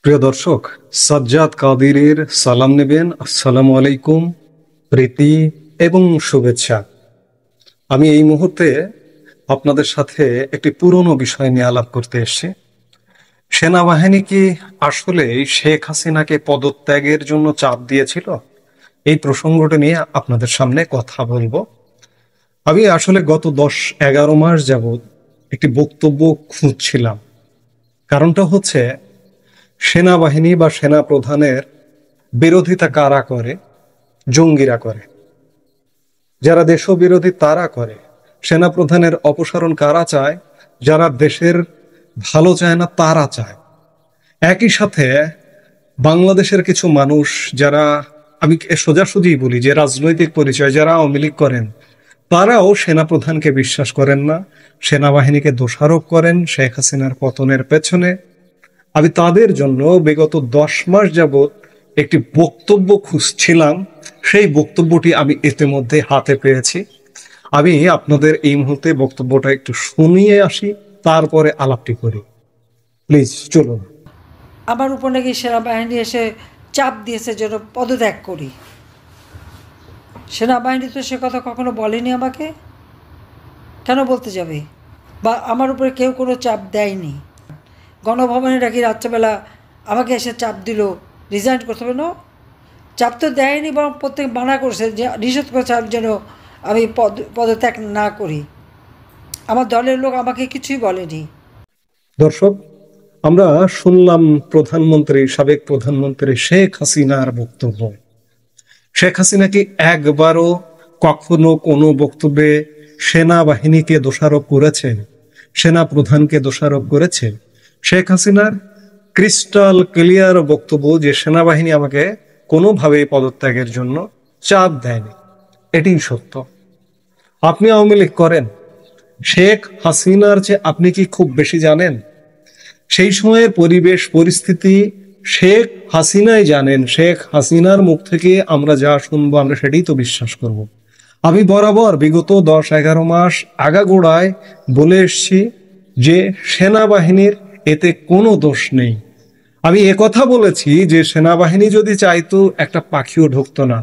প্রিয় দর্শক, সাজ্জাদ কাদিরের সালাম নেবেন। আসসালামু আলাইকুম, প্রীতি এবং শুভেচ্ছা। আমি এই মুহূর্তে আপনাদের সাথে একটি পুরনো বিষয় নিয়ে আলাপ করতে এসেছি। সেনাবাহিনী কি আসলে শেখ হাসিনাকে পদত্যাগের জন্য চাপ দিয়েছিল? এই প্রসঙ্গটা নিয়ে আপনাদের সামনে কথা বলবো। আমি আসলে গত 10-11 মাস যাবৎ একটি বক্তব্য খুঁজছিলাম। কারণটা হচ্ছে, সেনাবাহিনী বা সেনা প্রধানের বিরোধিতা কারা করে? জঙ্গিরা করে। যারা দেশবিরোধী তারা করে। সেনাপ্রধানের অপসারণ কারা চায়? যারা দেশের ভালো চায় না তারা চায়। একই সাথে বাংলাদেশের কিছু মানুষ যারা, আমি সোজাসুজি বলি, যে রাজনৈতিক পরিচয় যারা আওয়ামী লীগ করেন, তারাও সেনাপ্রধানকে বিশ্বাস করেন না, সেনাবাহিনীকে দোষারোপ করেন শেখ হাসিনার পতনের পেছনে। আমি তাদের জন্য বিগত 10 মাস যাবৎ একটি বক্তব্য খুঁজছিলাম। সেই বক্তব্যটি আমি ইতিমধ্যে হাতে পেয়েছি। আমি আপনাদের এই মুহূর্তে বক্তব্যটা একটু শুনিয়ে আসি, তারপরে আলাপটি করি। প্লিজ চলুন। আমার উপর নাকি সেনাবাহিনী এসে চাপ দিয়েছে যেন পদত্যাগ করি। সেনাবাহিনী তো সে কথা কখনো বলেনি আমাকে, কেন বলতে যাবে? বা আমার উপরে কেউ কোনো চাপ দেয়নি। গণভবনে নাকি রাত্রেবেলা আমাকে এসে চাপ দিল রিজাইন করতে হবে। না, চাপ তো দেয়নি, বরং প্রত্যেক মানা করছে, যে নিষেধ করছে যেন আমি পদত্যাগ না করি। আমার দলের লোক আমাকে কিছুই বলেনি। দর্শক, আমরা শুনলাম সাবেক প্রধানমন্ত্রী শেখ হাসিনার বক্তব্য। শেখ হাসিনা কি একবারও কখনো কোনো বক্তব্যে সেনাবাহিনীকে দোষারোপ করেছে, সেনা প্রধানকে দোষারোপ করেছে? শেখ হাসিনার ক্রিস্টাল ক্লিয়ার বক্তব্য যে সেনাবাহিনী আমাকে কোনোভাবেই পদত্যাগের জন্য চাপ দেয়নি। এটি সত্য। আপনি আওয়ামী লীগ করেন, শেখ হাসিনার চেয়ে আপনি কি খুব বেশি জানেন? সেই সময়ের পরিবেশ পরিস্থিতি শেখ হাসিনাই জানেন। শেখ হাসিনার মুখ থেকে আমরা যা শুনবো আমরা সেটাই তো বিশ্বাস করব। আমি বরাবর বিগত 10-11 মাস আগাগোড়ায় বলে এসছি যে সেনাবাহিনীর এতে কোনো দোষ নেই। আমি একথা বলেছি যে সেনাবাহিনী যদি চাইতো একটা পাখিও ঢুকতো না,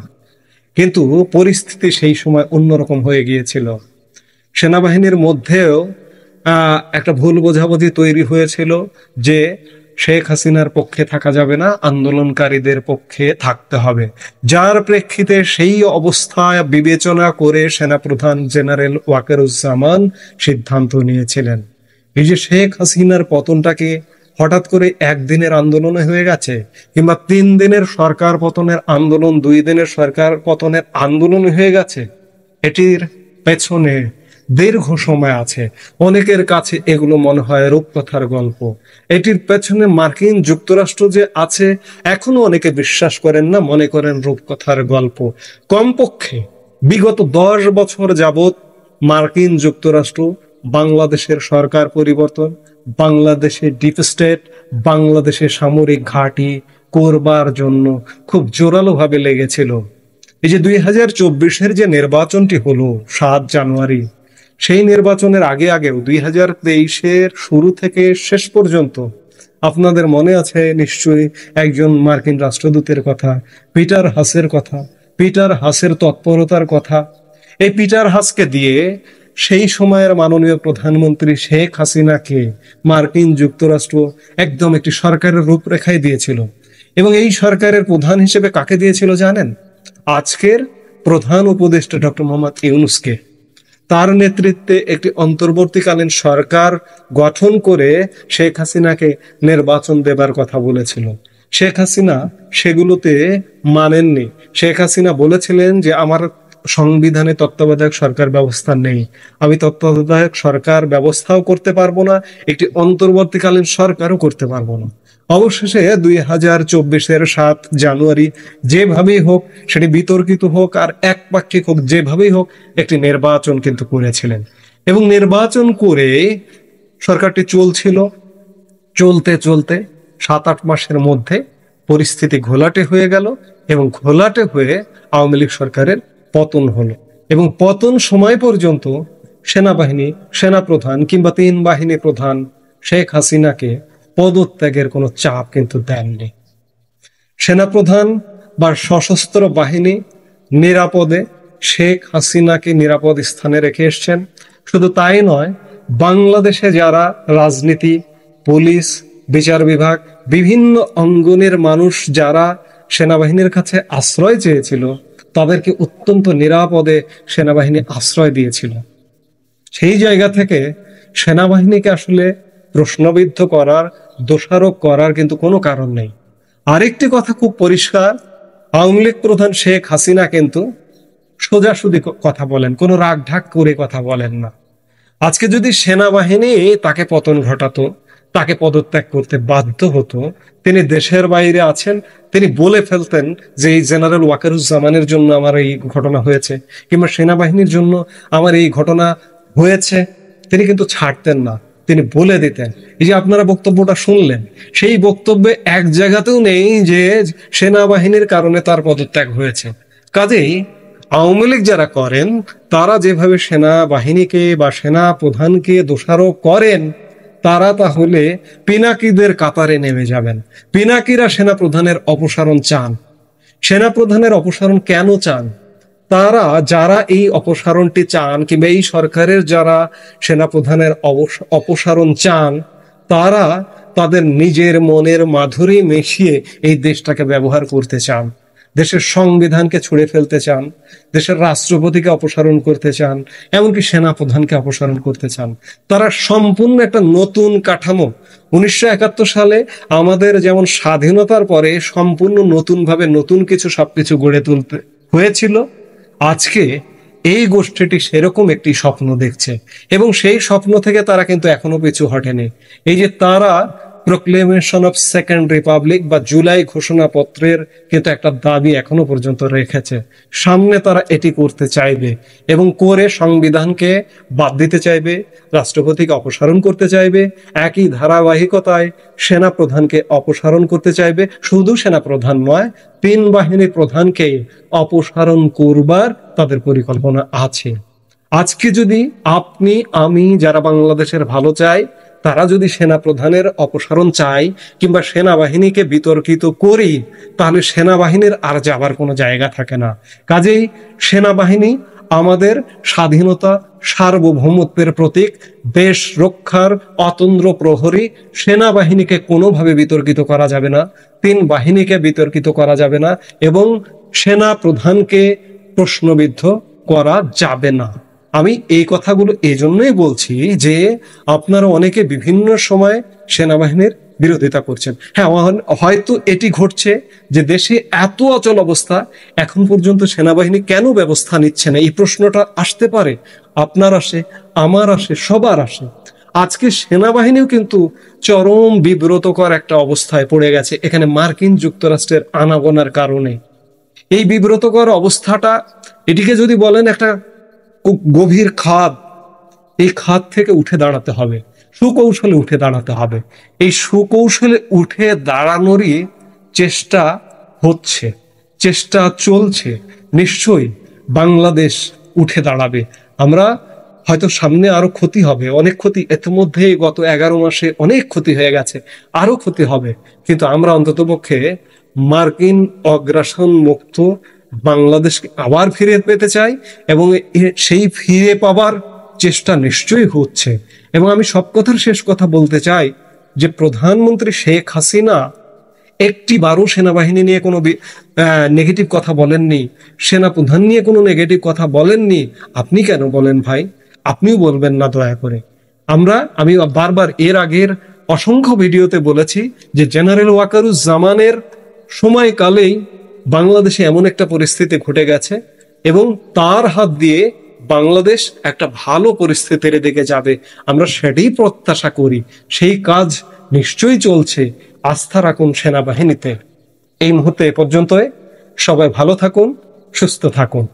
কিন্তু পরিস্থিতি সেই সময় অন্যরকম হয়ে গিয়েছিল। সেনাবাহিনীর মধ্যেও একটা ভুল বোঝাবুঝি তৈরি হয়েছিল যে শেখ হাসিনার পক্ষে থাকা যাবে না, আন্দোলনকারীদের পক্ষে থাকতে হবে। যার প্রেক্ষিতে সেই অবস্থায় বিবেচনা করে সেনাপ্রধান জেনারেল ওয়াকারুজ্জামান সিদ্ধান্ত নিয়েছিলেন। এই যে শেখ হাসিনার পতনটাকে হঠাৎ করে একদিনের আন্দোলনে হয়ে গেছে, কিংবা 3 দিনের সরকার পতনের আন্দোলন 2 দিনের সরকার পতনের আন্দোলন হয়ে গেছে, এটির পেছনে দীর্ঘ সময় আছে। অনেকের কাছে এগুলো মনে হয় রূপকথার গল্প। এটির পেছনে মার্কিন যুক্তরাষ্ট্র যে আছে, এখনো অনেকে বিশ্বাস করেন না, মনে করেন রূপকথার গল্প। কমপক্ষে বিগত 10 বছর যাবৎ মার্কিন যুক্তরাষ্ট্র বাংলাদেশের সরকার পরিবর্তন, বাংলাদেশের ডিপ স্টেট, বাংলাদেশের সামরিক ঘাঁটি করবার জন্য খুব জোরালো ভাবে লেগেছিল। এই যে 2024-এর যে নির্বাচনটি হলো 7 জানুয়ারি, সেই নির্বাচনের আগেও 2023-এর শুরু থেকে শেষ পর্যন্ত আপনাদের মনে আছে নিশ্চয়ই একজন মার্কিন রাষ্ট্রদূতের কথা, পিটার হাসের কথা, পিটার হাসের তৎপরতার কথা। এই পিটার হাসকে দিয়ে সেই সময়ের মাননীয় প্রধানমন্ত্রী শেখ হাসিনাকে মার্কিন যুক্তরাষ্ট্র একদম একটি সরকারের রূপরেখায় দিয়েছিল। এবং এই সরকারের প্রধান হিসেবে কাকে দিয়েছিল জানেন? আজকের প্রধান উপদেষ্টা ডক্টর মোহাম্মদ ইউনূসকে। তার নেতৃত্বে একটি অন্তর্বর্তীকালীন সরকার গঠন করে শেখ হাসিনাকে নির্বাচন দেবার কথা বলেছিল। শেখ হাসিনা সেগুলোতে মানেননি। শেখ হাসিনা বলেছিলেন যে আমার সংবিধানে তত্ত্বাবধায়ক সরকার ব্যবস্থা নেই, আমি তত্ত্বাবধায়ক সরকার ব্যবস্থাও করতে পারবো না, একটি অন্তর্বর্তীকালীন সরকারও করতে পারবো না। অবশেষে 2024-এর 7 জানুয়ারি যেভাবেই হোক, সেটি বিতর্কিত হোক আর একপাক্ষিক হোক, যেভাবেই হোক একটি নির্বাচন কিন্তু করেছিলেন। এবং নির্বাচন করে সরকারটি চলছিল। চলতে চলতে 7-8 মাসের মধ্যে পরিস্থিতি ঘোলাটে হয়ে গেল, এবং ঘোলাটে হয়ে আওয়ামী লীগ সরকারের পতন হলো। এবং পতন সময় পর্যন্ত সেনাবাহিনী, সেনাপ্রধান কিংবা 3 বাহিনী প্রধান শেখ হাসিনাকে পদত্যাগের কোনো চাপ কিন্তু দেননি। সেনাপ্রধান বা সশস্ত্র বাহিনী নিরাপদে শেখ হাসিনাকে নিরাপদ স্থানে রেখে এসছেন। শুধু তাই নয়, বাংলাদেশে যারা রাজনীতি, পুলিশ, বিচার বিভাগ, বিভিন্ন অঙ্গনের মানুষ যারা সেনাবাহিনীর কাছে আশ্রয় চেয়েছিল, তাদেরকে অত্যন্ত নিরাপদে সেনাবাহিনী আশ্রয় দিয়েছিল। সেই জায়গা থেকে সেনাবাহিনীকে আসলে প্রশ্নবিদ্ধ করার, দোষারোপ করার কিন্তু কোনো কারণ নেই। আরেকটি কথা খুব পরিষ্কার, আওয়ামী লীগ প্রধান শেখ হাসিনা কিন্তু সোজাসুজি কথা বলেন, কোনো রাগ ঢাক করে কথা বলেন না। আজকে যদি সেনাবাহিনী তাকে পতন ঘটাতো, তাকে পদত্যাগ করতে বাধ্য হতো, তিনি দেশের বাইরে আছেন, তিনি বলে ফেলতেন যে এই জেনারেল ওয়াকারুজ্জামানের জন্য আমার এই ঘটনা হয়েছে, কিংবা সেনাবাহিনীর জন্য আমার এই ঘটনা হয়েছে, তিনি কিন্তু ছাড়তেন না, তিনি বলে দিতেন। এই যে আপনারা বক্তব্যটা শুনলেন, সেই বক্তব্যে এক জায়গাতেও নেই যে সেনাবাহিনীর কারণে তার পদত্যাগ হয়েছে। কাজেই আওয়ামী লীগ যারা করেন, তারা যেভাবে সেনাবাহিনীকে বা সেনা প্রধানকে দোষারোপ করেন, তারা তাহলে পিনাকিদের কাতারে নেমে যাবেন। পিনাকিরা সেনা প্রধানের অপসারণ চান। সেনা প্রধানের অপসারণ কেন চান? তারা যারা এই অপসারণটি চান, কিংবা এই সরকারের যারা সেনা প্রধানের অপসারণ চান, তারা তাদের নিজের মনের মাধুরী মিশিয়ে এই দেশটাকে ব্যবহার করতে চান। দেশের সংবিধানকে ছুঁড়ে ফেলতে চান, দেশের রাষ্ট্রপতিকে অপসারণ করতে চান, এমনকি সেনাপ্রধানকে অপসারণ করতে চান। তারা সম্পূর্ণ একটা নতুন কাঠামো, 1971 সালে আমাদের যেমন স্বাধীনতার পরে সম্পূর্ণ নতুনভাবে নতুন কিছু সবকিছু গড়ে তুলতে হয়েছিল, আজকে এই গোষ্ঠীটি সেরকম একটি স্বপ্ন দেখছে, এবং সেই স্বপ্ন থেকে তারা কিন্তু এখনো পিছু হটেনি। এই যে তারা প্রোক্লেমেশন অফ সেকেন্ড রিপাবলিক বা জুলাই ঘোষণাপত্রের কিন্তু একটা দাবি এখনো পর্যন্ত রেখেছে, সামনে তারা এটি করতে চাইবে, এবং করে সংবিধানকে বাদ দিতে চাইবে, রাষ্ট্রপতিকে অপসারণ করতে চাইবে, একই ধারাবাহিকতায় সেনা প্রধানকে অপসারণ করতে চাইবে। শুধু সেনা প্রধান নয়, 3 বাহিনীর প্রধানকে অপসারণ করবার তাদের পরিকল্পনা আছে। আজকে যদি আপনি, আমি যারা বাংলাদেশের ভালো চাই, তারা যদি সেনা প্রধানের অপসারণ চাই কিংবা সেনাবাহিনীকে বিতর্কিত করি, তাহলে সেনাবাহিনীর আর যাবার কোনো জায়গা থাকে না। কাজেই সেনাবাহিনী আমাদের স্বাধীনতা, সার্বভৌমত্বের প্রতীক, দেশ রক্ষার অতন্দ্র প্রহরী। সেনাবাহিনীকে কোনোভাবে বিতর্কিত করা যাবে না, 3 বাহিনীকে বিতর্কিত করা যাবে না, এবং সেনা প্রধানকে প্রশ্নবিদ্ধ করা যাবে না। আমি এই কথাগুলো এই জন্যই বলছি যে আপনারা অনেকে বিভিন্ন সময় সেনাবাহিনীর বিরোধিতা করছেন। হ্যাঁ, হয়তো এটি ঘটছে যে দেশে এত অচল অবস্থা, এখন পর্যন্ত সেনাবাহিনী কেন ব্যবস্থা নিচ্ছে না, এই প্রশ্নটা আসতে পারে। আপনার আসে, আমার আসে, সবার আসে। আজকে সেনাবাহিনীও কিন্তু চরম বিব্রতকর একটা অবস্থায় পড়ে গেছে, এখানে মার্কিন যুক্তরাষ্ট্রের আনাগোনার কারণে। এই বিব্রতকর অবস্থাটা, এটিকে যদি বলেন একটা গভীর খাদ, এই খাদ থেকে উঠে দাঁড়াতে হবে, সুকৌশলে উঠে দাঁড়াতে হবে। এই সুকৌশলে উঠে দাঁড়ানোরই চেষ্টা হচ্ছে, চেষ্টা চলছে। নিশ্চয়ই বাংলাদেশ উঠে দাঁড়াবে। আমরা হয়তো সামনে আরো ক্ষতি হবে, অনেক ক্ষতি, ইতিমধ্যে গত 11 মাসে অনেক ক্ষতি হয়ে গেছে, আরো ক্ষতি হবে, কিন্তু আমরা অন্ততপক্ষে মার্কিন অগ্রাসন মুক্ত বাংলাদেশকে আবার ফিরে পেতে চাই, এবং সেই ফিরে পাবার চেষ্টা নিশ্চয়ই হচ্ছে। এবং আমি সব কথার শেষ কথা বলতে চাই যে প্রধানমন্ত্রী শেখ হাসিনা একটিবারও সেনাবাহিনী নিয়ে কোনো নেগেটিভ কথা বলেননি, সেনা প্রধান নিয়ে কোনো নেগেটিভ কথা বলেননি। আপনি কেন বলেন ভাই? আপনিও বলবেন না দয়া করে। আমি বারবার এর আগের অসংখ্য ভিডিওতে বলেছি যে জেনারেল ওয়াকারুজ্জামানের সময়কালেই বাংলাদেশে এমন একটা পরিস্থিতি ঘটে গেছে, এবং তার হাত দিয়ে বাংলাদেশ একটা ভালো পরিস্থিতির দিকে যাবে, আমরা সেটাই প্রত্যাশা করি। সেই কাজ নিশ্চয়ই চলছে। আস্থা রাখুন সেনাবাহিনীতে। এই মুহূর্তে এ পর্যন্ত। সবাই ভালো থাকুন, সুস্থ থাকুন।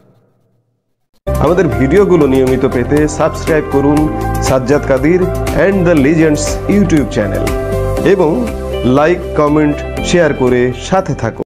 আমাদের ভিডিওগুলো নিয়মিত পেতে সাবস্ক্রাইব করুন Sajjad Kadir and the legends YouTube channel, এবং লাইক, কমেন্ট, শেয়ার করে সাথে থাকুন।